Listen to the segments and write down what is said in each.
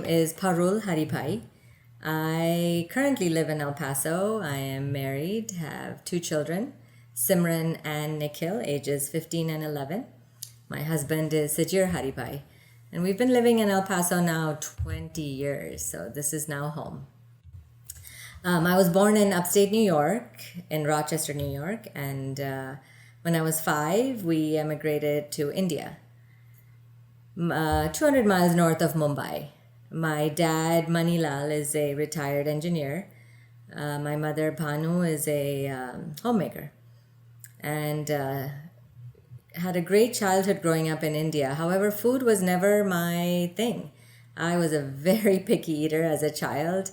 is Parul Haribhia. I currently live in El Paso. I am married, have two children, Simran and Nikhil, ages 15 and 11. My husband is Sajir Haribhia, and we've been living in El Paso now 20 years, so this is now home. I was born in upstate New York, in Rochester, New York, and when I was 5, we emigrated to India, 200 miles north of Mumbai. My dad, Manilal, is a retired engineer. My mother, Bhanu, is a homemaker, and had a great childhood growing up in India. However, food was never my thing. I was a very picky eater as a child.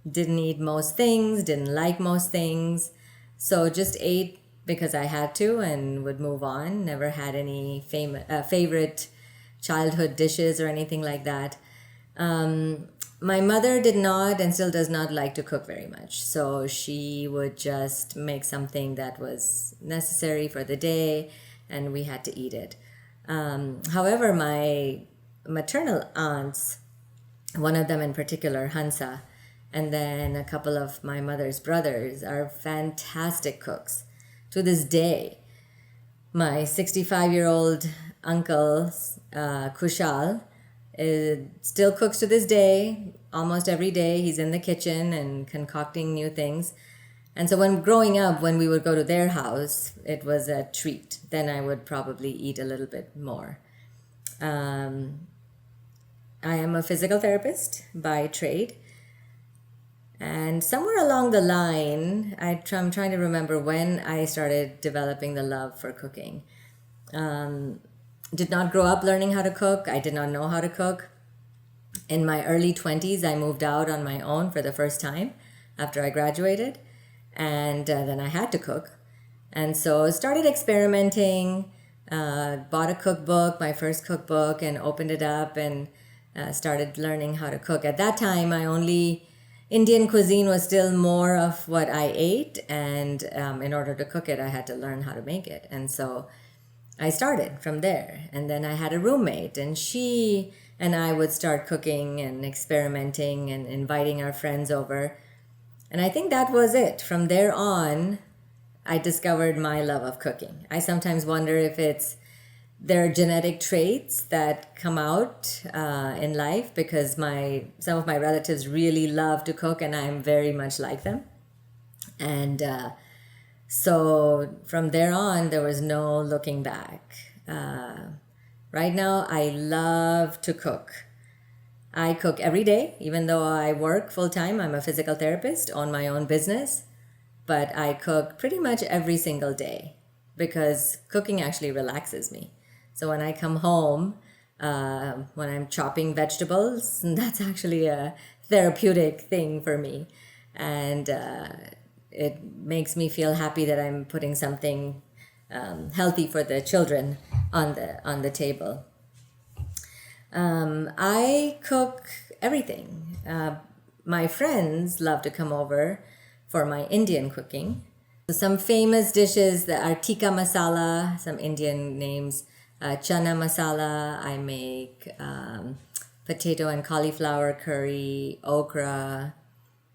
Didn't eat most things, didn't like most things. So just ate because I had to and would move on. Never had any favorite childhood dishes or anything like that. My mother did not and still does not like to cook very much. So she would just make something that was necessary for the day and we had to eat it. However, my maternal aunts, one of them in particular, Hansa, and then a couple of my mother's brothers are fantastic cooks. To this day, my 65-year-old uncle, Kushal, still cooks to this day. Almost every day he's in the kitchen and concocting new things. And so when growing up, when we would go to their house, it was a treat. Then I would probably eat a little bit more. I am a physical therapist by trade. And somewhere along the line, I'm trying to remember when I started developing the love for cooking. Did not grow up learning how to cook. I did not know how to cook. In my early 20s, I moved out on my own for the first time after I graduated. And then I had to cook. And so I started experimenting, bought a cookbook, my first cookbook, and opened it up and started learning how to cook. At that time, Indian cuisine was still more of what I ate. And in order to cook it, I had to learn how to make it. And so I started from there. And then I had a roommate, and she and I would start cooking and experimenting and inviting our friends over. And I think that was it. From there on, I discovered my love of cooking. I sometimes wonder if there are genetic traits that come out in life, because some of my relatives really love to cook and I'm very much like them. And so from there on, there was no looking back. Right now, I love to cook. I cook every day, even though I work full-time. I'm a physical therapist, own my own business, but I cook pretty much every single day because cooking actually relaxes me. So when I come home, when I'm chopping vegetables, that's actually a therapeutic thing for me. And it makes me feel happy that I'm putting something healthy for the children on the table. I cook everything. My friends love to come over for my Indian cooking. Some famous dishes that are tikka masala, some Indian names, chana masala. I make potato and cauliflower curry, okra,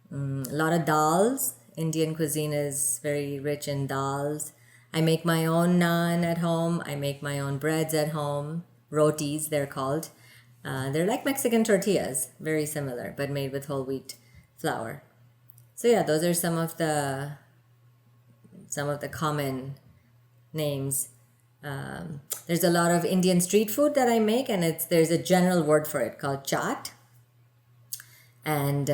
a lot of dals. Indian cuisine is very rich in dals. I make my own naan at home. I make my own breads at home. Rotis, they're called. They're like Mexican tortillas, very similar, but made with whole wheat flour. So yeah, those are some of the common names. There's a lot of Indian street food that I make, and there's a general word for it called chaat. And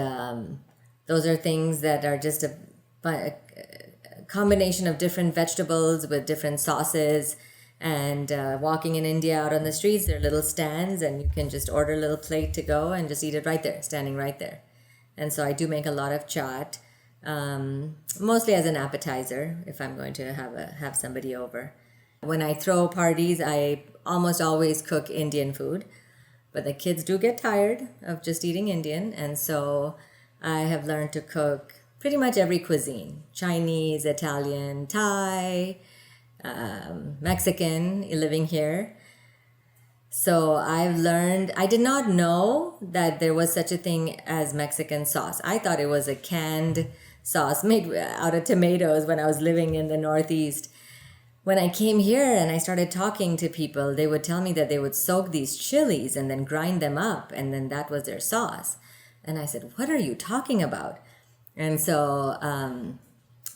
those are things that are just a combination of different vegetables with different sauces. And walking in India out on the streets, there are little stands and you can just order a little plate to go and just eat it right there, standing right there. And so I do make a lot of chaat, mostly as an appetizer if I'm going to have somebody over. When I throw parties, I almost always cook Indian food, but the kids do get tired of just eating Indian. And so I have learned to cook pretty much every cuisine: Chinese, Italian, Thai, Mexican, living here. So I've learned, I did not know that there was such a thing as Mexican sauce. I thought it was a canned sauce made out of tomatoes when I was living in the Northeast. When I came here and I started talking to people, they would tell me that they would soak these chilies and then grind them up, and then that was their sauce. And I said, what are you talking about? And so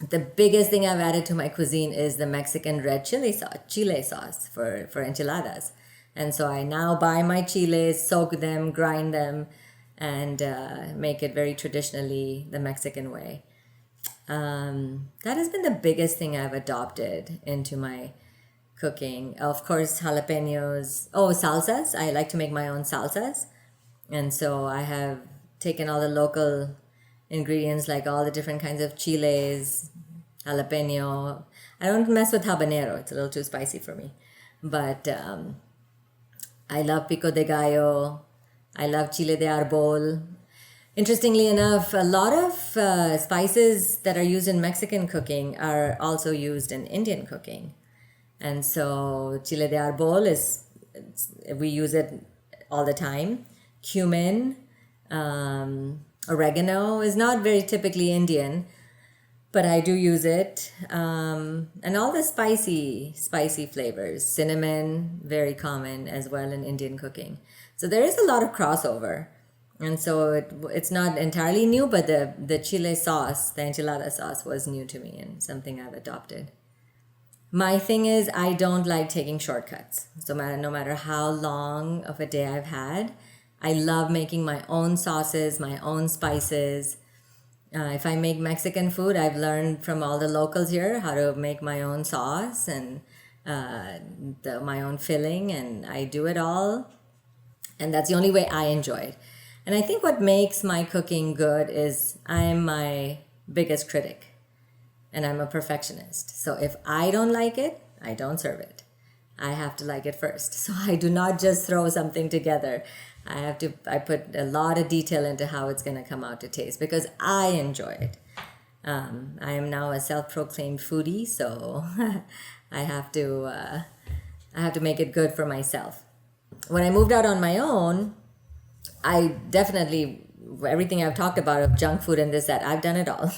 the biggest thing I've added to my cuisine is the Mexican red chile sauce for enchiladas. And so I now buy my chiles, soak them, grind them, and make it very traditionally the Mexican way. That has been the biggest thing I've adopted into my cooking. Of course, jalapenos. Oh, salsas. I like to make my own salsas. And so I have taken all the local ingredients, like all the different kinds of chiles, jalapeno. I don't mess with habanero. It's a little too spicy for me. But I love pico de gallo. I love chile de árbol. Interestingly enough, a lot of spices that are used in Mexican cooking are also used in Indian cooking. And so chile de árbol we use it all the time. Cumin, oregano is not very typically Indian, but I do use it. And all the spicy flavors. Cinnamon, very common as well in Indian cooking. So there is a lot of crossover. And so it's not entirely new, but the chile sauce, the enchilada sauce, was new to me and something I've adopted. My thing is, I don't like taking shortcuts. So no matter how long of a day I've had, I love making my own sauces, my own spices. If I make Mexican food, I've learned from all the locals here how to make my own sauce and my own filling, and I do it all. And that's the only way I enjoy it. And I think what makes my cooking good is I'm my biggest critic and I'm a perfectionist. So if I don't like it, I don't serve it. I have to like it first. So I do not just throw something together. I put a lot of detail into how it's going to come out to taste because I enjoy it. I am now a self-proclaimed foodie, so I have to make it good for myself. When I moved out on my own, I definitely, everything I've talked about of junk food and this, that, I've done it all.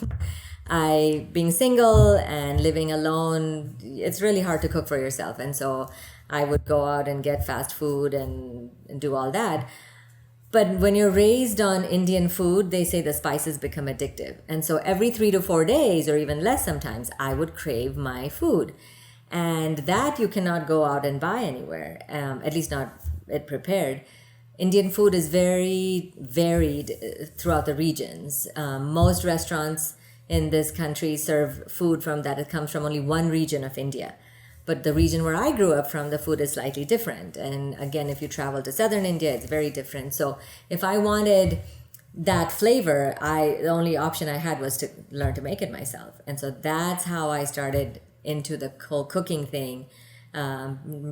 Being single and living alone, it's really hard to cook for yourself. And so I would go out and get fast food and do all that. But when you're raised on Indian food, they say the spices become addictive. And so every 3 to 4 days, or even less sometimes, I would crave my food. And that you cannot go out and buy anywhere, at least not it prepared. Indian food is very varied throughout the regions. Most restaurants in this country serve food that it comes from only one region of India. But the region where I grew up from, the food is slightly different. And again, if you travel to southern India, it's very different. So if I wanted that flavor, the only option I had was to learn to make it myself. And so that's how I started into the whole cooking thing,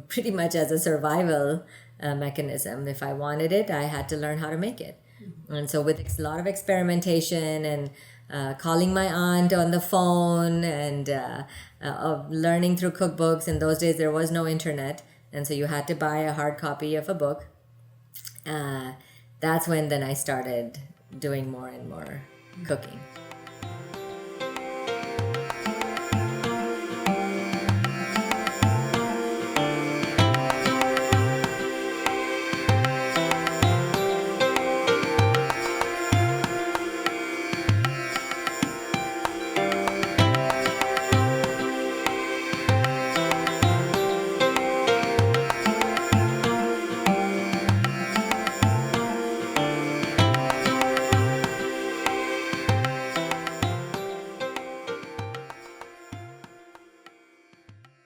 pretty much as a survival mechanism. If I wanted it, I had to learn how to make it. And so with a lot of experimentation and calling my aunt on the phone and learning through cookbooks. In those days, there was no internet. And so you had to buy a hard copy of a book. That's when then I started doing more and more cooking.